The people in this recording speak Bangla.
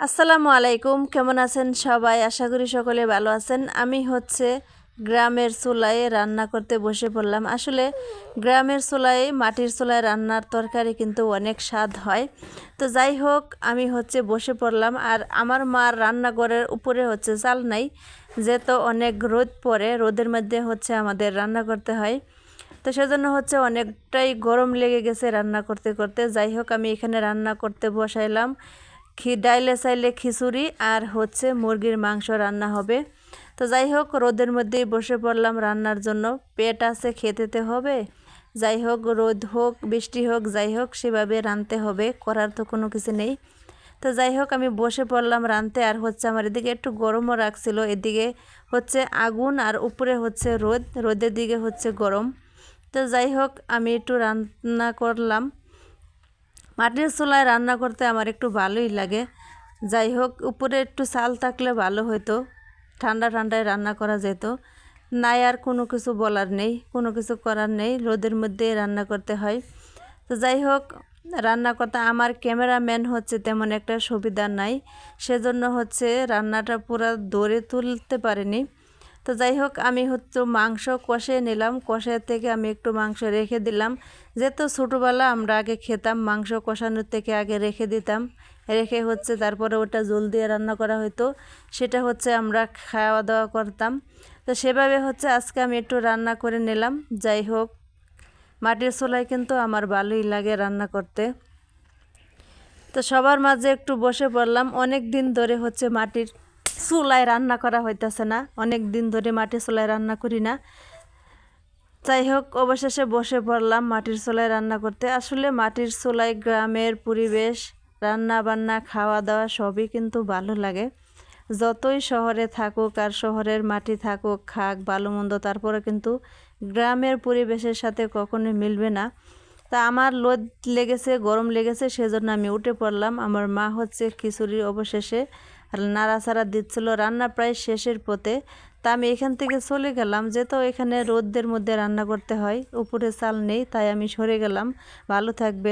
আসসালামু আলাইকুম, কেমন আছেন সবাই? আশা করি সকলে ভালো আছেন। আমি গ্রামের চুলায় রান্না করতে বসে পড়লাম। আসলে গ্রামের চুলায়, মাটির চুলায় রান্নার তরকারি কিন্তু অনেক স্বাদ হয়। তো যাই হোক, আমি বসে পড়লাম। আর আমার মার রান্নাঘরের উপরে চাল নাই, যেহেতু অনেক রোদ পড়ে, রোদের মধ্যে আমাদের রান্না করতে হয়। তো সেজন্য অনেকটাই গরম লেগে গেছে রান্না করতে করতে। যাই হোক, আমি এখানে রান্না করতে বসাইলাম। ডাইলে চাইলে খিচুড়ি আর মুরগির মাংস রান্না হবে। তো যাই হোক, রোদের মধ্যেই বসে পড়লাম রান্নার জন্য। পেট আছে, খেতে হবে। যাই হোক, রোদ হোক বৃষ্টি হোক যাই হোক, সেভাবে রাঁধতে হবে, করার তো কোনো কিছু নেই। তো যাই হোক, আমি বসে পড়লাম রাঁধতে। আর আমার এদিকে একটু গরমও রাখছিল। এদিকে আগুন আর উপরে রোদ, রোদের দিকে গরম। তো যাই হোক, আমি একটু রান্না করলাম। মাটির চুলায় রান্না করতে আমার একটু ভালোই লাগে। যাই হোক, উপরে একটু চাল থাকলে ভালো হতো, ঠান্ডা ঠান্ডায় রান্না করা যেত। নাই আর কোনো কিছু বলার নেই, কোনো কিছু করার নেই, রোদের মধ্যে রান্না করতে হয়। তো যাই হোক, রান্না করতে আমার ক্যামেরাম্যান তেমন একটা সুবিধা নাই, সেজন্য রান্নাটা পুরো ধরে তুলতে পারিনি। তো যাই হোক, আমি মাংস কষে নিলাম। কষে থেকে আমি একটু মাংস রেখে দিলাম, যেহেতু ছোটোবেলা আমরা আগে খেতাম, মাংস কষানোর থেকে আগে রেখে দিতাম। রেখে তারপরে ওটা জল দিয়ে রান্না করা হতো, সেটা আমরা খাওয়া দাওয়া করতাম। তো সেভাবে আজকে আমি একটু রান্না করে নিলাম। যাই হোক, মাটির চুলায় কিন্তু আমার ভালোই লাগে রান্না করতে। তো সবার মাঝে একটু বসে পড়লাম। অনেক দিন ধরে মাটির চুলায় রান্না করা হইতেছে না, অনেক দিন ধরে মাটির চুলায় রান্না করি না। যাই হোক, অবশেষে বসে পড়লাম মাটির চুলায় রান্না করতে। আসলে মাটির চুলায় গ্রামের পরিবেশ, রান্না বান্না, খাওয়া দাওয়া সবই কিন্তু ভালো লাগে। যতই শহরে থাকুক আর শহরের মাটি থাকুক, খাক ভালো মন্দ, তারপরে কিন্তু গ্রামের পরিবেশের সাথে কখনোই মিলবে না। তা আমার লোদ লেগেছে, গরম লেগেছে, সেজন্য আমি উঠে পড়লাম। আমার মা খিচুড়ি অবশেষে নাড়াচাড়া দিচ্ছিল, রান্না প্রায় শেষের পথে। তা আমি এখান থেকে চলে গেলাম, যেহেতু এখানে রোদের মধ্যে রান্না করতে হয়, উপরে চাল নেই, তাই আমি সরে গেলাম। ভালো থাকবেন।